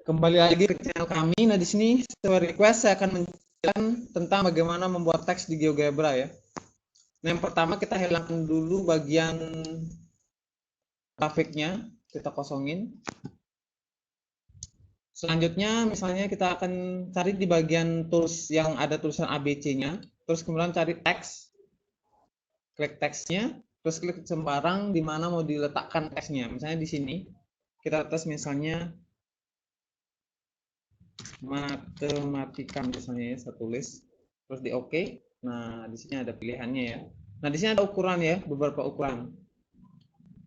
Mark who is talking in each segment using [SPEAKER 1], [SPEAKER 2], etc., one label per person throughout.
[SPEAKER 1] Kembali lagi ke channel kami. Nah, di sini sesuai request saya akan menjelaskan tentang bagaimana membuat teks di GeoGebra ya. Nah, yang pertama kita hilangkan dulu bagian grafiknya, kita kosongin. Selanjutnya misalnya kita akan cari di bagian tools yang ada tulisan ABC-nya, terus kemudian cari teks. Klik teksnya, terus klik sembarang di mana mau diletakkan teksnya. Misalnya di sini kita tes misalnya matematika misalnya ya, saya tulis terus di oke. Nah, di sini ada pilihannya ya. Nah, di sini ada ukuran ya, beberapa ukuran.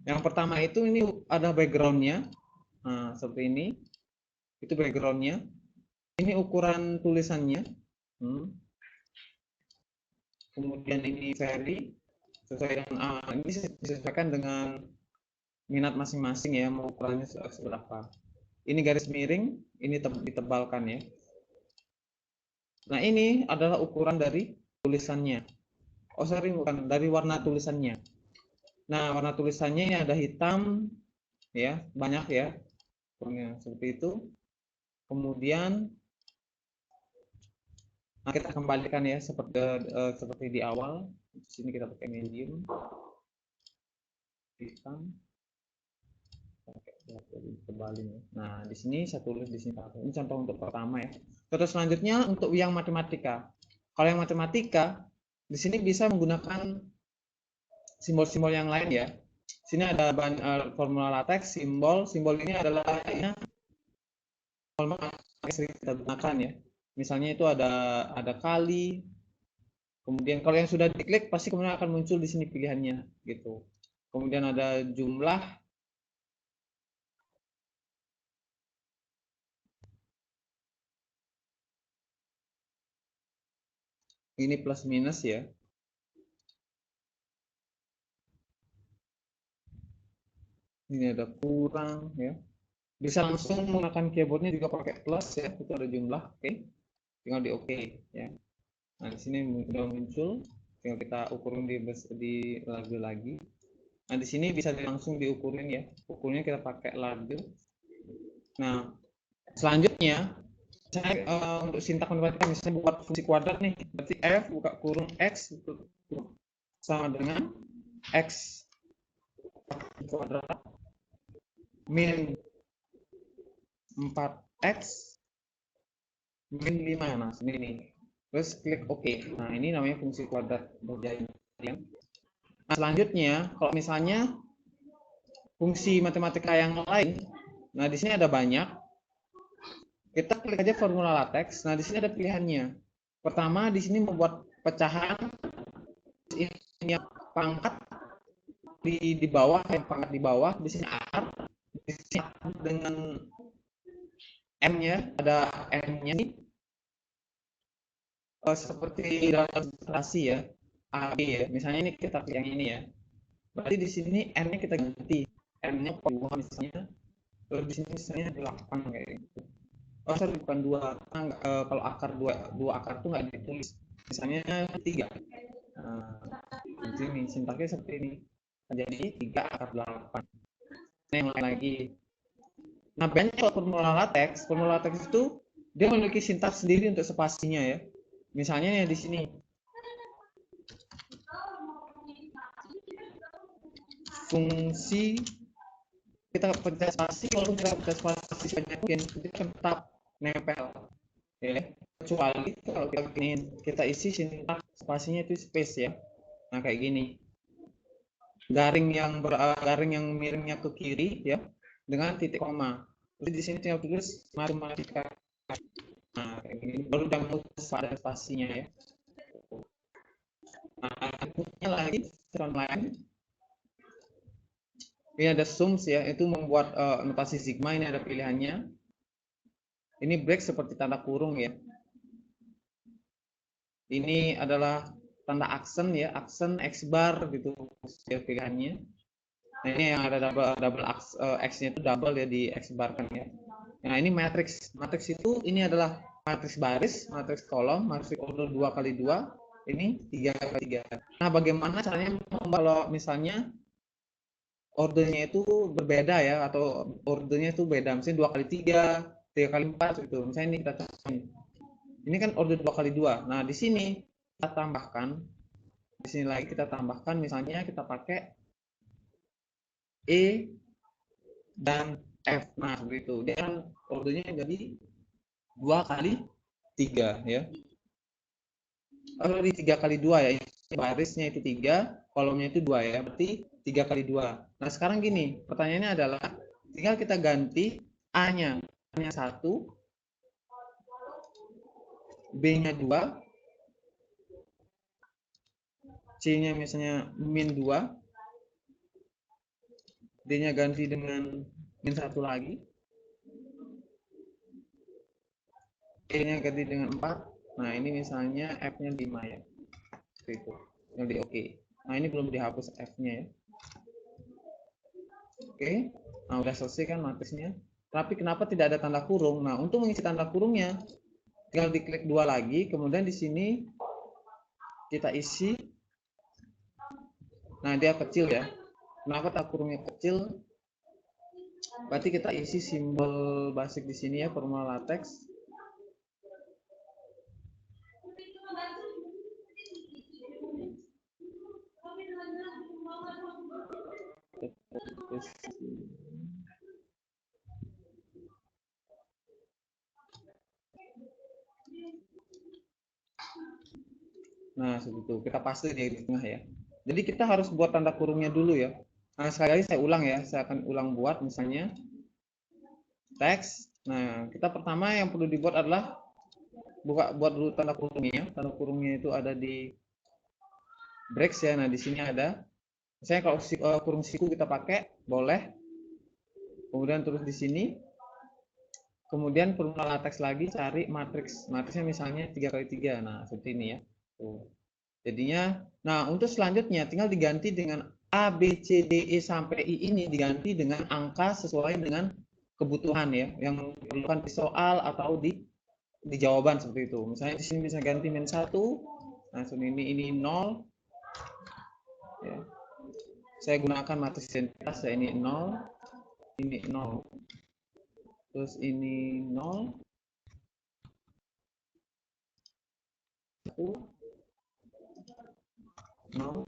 [SPEAKER 1] Yang pertama itu ini ada backgroundnya. Nah, seperti ini. Itu backgroundnya. Ini ukuran tulisannya. Kemudian ini vary sesuai dengan ini disesuaikan dengan minat masing-masing ya, mau ukurannya seberapa. Ini garis miring, ini ditebalkan ya. Nah, ini adalah ukuran dari tulisannya. Oh, sorry, bukan dari warna tulisannya. Nah, warna tulisannya ini ada hitam ya, banyak ya. Seperti itu. Kemudian nah, kita kembalikan ya seperti di awal. Di sini kita pakai medium. Hitam. Nah, di sini saya tulis di sini. Ini contoh untuk pertama ya. Terus selanjutnya untuk yang matematika. Kalau yang matematika di sini bisa menggunakan simbol-simbol yang lain ya. Sini ada formula latex, simbol ini adalah ya, formula yang sering kita gunakan ya. Misalnya itu ada kali. Kemudian kalau yang sudah diklik pasti kemudian akan muncul di sini pilihannya gitu. Kemudian ada jumlah. Ini plus minus ya. Ini ada kurang ya. Bisa langsung menggunakan keyboardnya juga pakai plus ya. Itu ada jumlah, oke. Tinggal di oke ya. Nah, di sini sudah muncul. Tinggal kita ukurin di label lagi. Nah, di sini bisa langsung diukurin ya. Ukurnya kita pakai label. Nah, selanjutnya saya untuk sintak matematika misalnya buat fungsi kuadrat nih, berarti f buka kurung x sama dengan x kuadrat min 4x min 5. Nah, ini. Terus klik OK. Nah, ini namanya fungsi kuadrat berjalan. Nah, selanjutnya kalau misalnya fungsi matematika yang lain, nah di sini ada banyak. Kita klik aja formula latex. Nah, di sini ada pilihannya. Pertama, di sini membuat pecahan ini pangkat di bawah, yang pangkat di bawah, di sini R, di sini dengan M-nya, ada M-nya nih. Seperti dalam ilustrasi ya, A, B ya. Misalnya ini kita pilih yang ini ya. Berarti di sini M-nya kita ganti. M-nya 2 misalnya. Terus di sini misalnya 8 kayak gitu. Oh, sorry, bukan 2. Kalau akar 2 akar itu nggak ditulis. Misalnya 3. Nah, di sini sintaknya seperti ini. Jadi 3 akar 8. Nah, yang lain lagi. Nah, banyak kalau formula latex itu dia memiliki sintaks sendiri untuk spasinya ya. Misalnya ya di sini. Fungsi kita pencet spasi, kalau kita pencet spasi sebanyak mungkin itu tetap nempel ya, kecuali kalau kita isi sintaks spasinya itu space ya. Nah, kayak gini, garing yang miringnya ke kiri ya dengan titik koma. Jadi di sini tinggal tulis matematika. Nah, kayak gini baru udah mutus pada spasinya ya. Nah, lagi contoh lain. Ini ada sums ya, itu membuat notasi sigma, ini ada pilihannya. Ini break seperti tanda kurung ya. Ini adalah tanda aksen ya, aksen X bar gitu ya pilihannya. Nah, ini yang ada double X-nya itu double ya di X bar kan ya. Nah, ini matrix. Matrix itu ini adalah matrix baris, matrix kolom, matrix order 2x2, ini 3x3. Nah, bagaimana caranya kalau misalnya ordernya itu berbeda ya, atau ordernya itu beda, misalnya 2x3 3 kali 4 gitu. Misalnya ini kita contohin. Ini kan order 2 kali 2. Nah, di sini kita tambahkan, di sini lagi kita tambahkan, misalnya kita pakai E dan F. Nah, seperti itu. Dia kan ordernya jadi 2 kali 3 ya. Kalau di 3 kali 2 ya, barisnya itu 3, kolomnya itu 2 ya, berarti 3 kali 2. Nah, sekarang gini, pertanyaannya adalah tinggal kita ganti A-nya. A-nya 1, B-nya 2, C-nya misalnya min 2, D-nya ganti dengan min 1 lagi, E-nya ganti dengan 4. Nah, ini misalnya F-nya 5 ya. Seperti itu. Yang di oke. Nah, ini belum dihapus F-nya ya. Oke. Nah, udah selesai kan matrisnya. Tapi kenapa tidak ada tanda kurung? Nah, untuk mengisi tanda kurungnya, tinggal diklik 2 lagi, kemudian di sini kita isi. Nah, dia kecil ya. Kenapa tanda kurungnya kecil? Berarti kita isi simbol basic di sini ya, formula latex. Nah, seperti itu. Kita paste di tengah ya. Jadi kita harus buat tanda kurungnya dulu ya. Nah, sekali lagi saya ulang ya. Saya akan ulang buat misalnya teks. Nah, kita pertama yang perlu dibuat adalah buat dulu tanda kurungnya. Tanda kurungnya itu ada di breaks ya. Nah, di sini ada. Misalnya kalau kurung siku kita pakai, boleh. Kemudian terus di sini. Kemudian formula latex lagi cari matriks. Matriksnya misalnya 3 kali 3. Nah, seperti ini ya. Tuh. Jadinya, nah untuk selanjutnya tinggal diganti dengan A, B, C, D, E sampai I ini diganti dengan angka sesuai dengan kebutuhan ya, yang diperlukan di soal atau di jawaban seperti itu. Misalnya di sini bisa ganti min 1, langsung ini 0. Ya. Saya gunakan matriks identitas ya, ini 0, ini 0. Terus ini 0, 1, 0,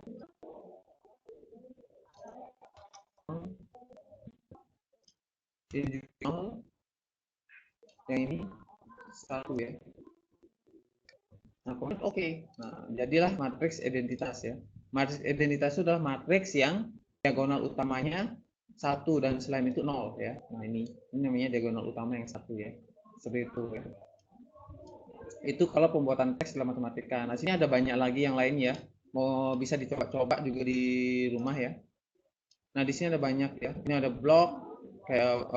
[SPEAKER 1] 0, ini 0, yang ini 1 ya. Nah, kemudian oke. Nah, jadilah matriks identitas ya. Matriks identitas itu adalah matriks yang diagonal utamanya 1 dan selain itu 0 ya. Nah, ini namanya diagonal utama yang 1 ya. Seperti itu ya. Itu kalau pembuatan teks dalam matematika. Nah, sini ada banyak lagi yang lain ya. Mau bisa dicoba-coba juga di rumah ya. Nah, di sini ada banyak ya. Ini ada blok kayak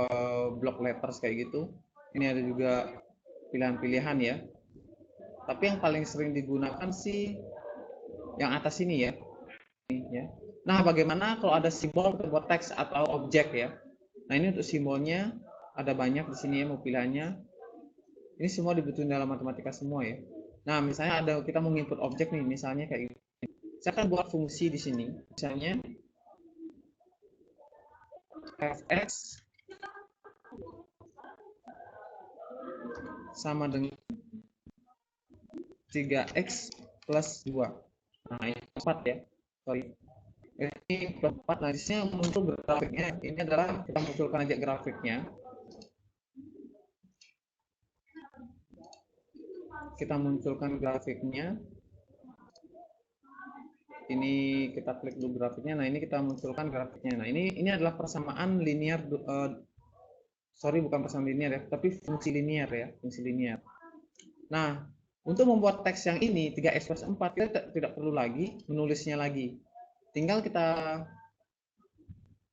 [SPEAKER 1] block letters kayak gitu. Ini ada juga pilihan-pilihan ya. Tapi yang paling sering digunakan sih yang atas ini ya. Nah, bagaimana kalau ada simbol buat teks atau objek ya? Nah, ini untuk simbolnya ada banyak di sini ya, mau pilihannya. Ini semua dibutuhkan dalam matematika semua ya. Nah, misalnya ada kita mau input objek nih, misalnya kayak gini. Saya akan buat fungsi di sini. Misalnya fx sama dengan 3x plus 2. Nah, ini 4 ya. Sorry. Ini 4. Nah, di sini untuk grafiknya, ini adalah kita munculkan aja grafiknya. Kita munculkan grafiknya. Ini kita klik dulu grafiknya. Nah, ini kita munculkan grafiknya. Nah, ini adalah persamaan linear, sorry bukan persamaan linear ya, tapi fungsi linear ya, fungsi linear. Nah, untuk membuat teks yang ini 3x plus 4 kita tidak perlu lagi menulisnya lagi. Tinggal kita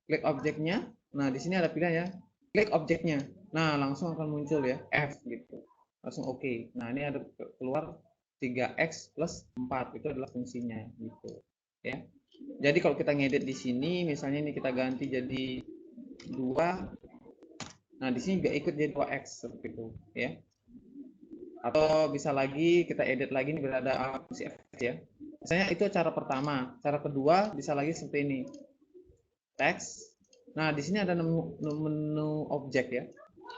[SPEAKER 1] klik objeknya. Nah, di sini ada pilihan ya. Klik objeknya. Nah, langsung akan muncul ya F gitu. Langsung oke. Nah, ini ada keluar 3x plus 4 itu adalah fungsinya gitu ya. Jadi kalau kita ngedit di sini misalnya ini kita ganti jadi 2. Nah, di sini juga ikut jadi 2x seperti itu ya. Atau bisa lagi kita edit lagi nih berada fungsi f ya. Misalnya itu cara pertama. Cara kedua bisa lagi seperti ini. Teks. Nah, di sini ada menu objek ya.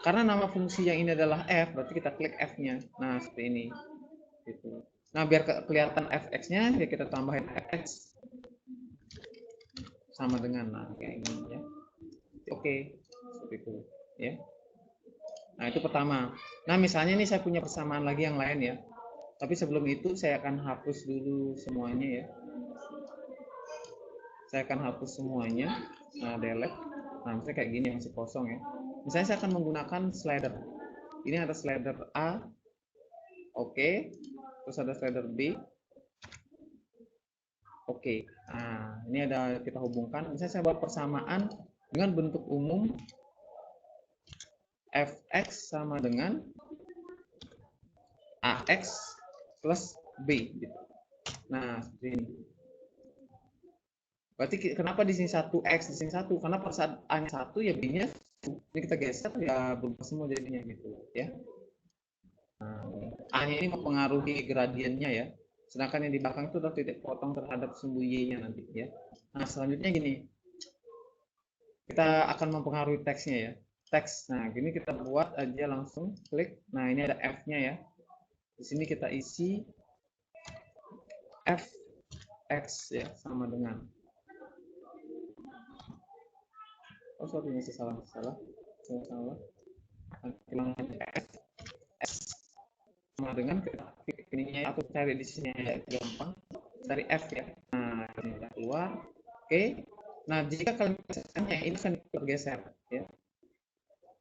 [SPEAKER 1] karena nama fungsi yang ini adalah f, berarti kita klik f-nya. Nah, seperti ini. Gitu. Nah, biar kelihatan fx-nya, ya kita tambahin fx sama dengan, nah kayak gini ya. Oke, seperti itu ya. Nah, itu pertama. Nah, misalnya ini saya punya persamaan lagi yang lain ya. Tapi sebelum itu saya akan hapus dulu semuanya ya. Saya akan hapus semuanya. Nah, delete. Nah, misalnya kayak gini masih kosong ya. Misalnya saya akan menggunakan slider. Ini ada slider A. Oke. Terus ada slider B. Oke. Nah, ini ada kita hubungkan. Misalnya saya buat persamaan dengan bentuk umum fx sama dengan ax plus b gitu. Nah, seperti ini. Berarti kenapa di sini 1x, di sini 1? Karena pada saat A-nya 1 ya B-nya ini kita geser ya berubah semua jadinya gitu ya. Nah, A-nya ini mempengaruhi gradiennya ya. Sedangkan yang di belakang itu adalah titik potong terhadap sumbu Y-nya nanti ya. Nah, selanjutnya gini. Kita akan mempengaruhi teksnya ya. Teks. Nah, gini kita buat aja langsung klik. Nah, ini ada F-nya ya. Di sini kita isi fx ya sama dengan, oh sorry masih salah kehilangan fx sama dengan, kita klik ininya atau cari di sini ya, gampang cari f ya. Nah, ini udah keluar. Oke. Nah, jika kalian gesernya ini kan bergeser ya.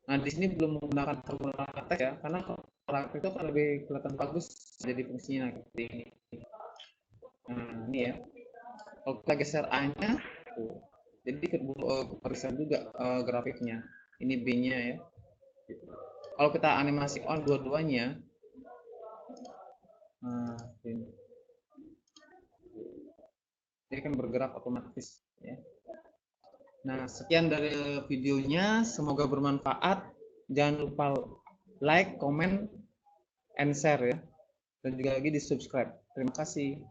[SPEAKER 1] Nah, di sini belum menggunakan formula teks ya, karena formula teks itu akan lebih kelihatan bagus jadi fungsinya seperti ini. Nah, ini ya. Kalau kita geser A-nya, jadi kebersihan juga grafiknya. Ini B-nya ya. Kalau kita animasi on dua-duanya, nah, ini. Dia akan bergerak otomatis ya. Nah, sekian dari videonya, semoga bermanfaat. Jangan lupa like, comment, and share ya. Dan juga lagi di subscribe. Terima kasih.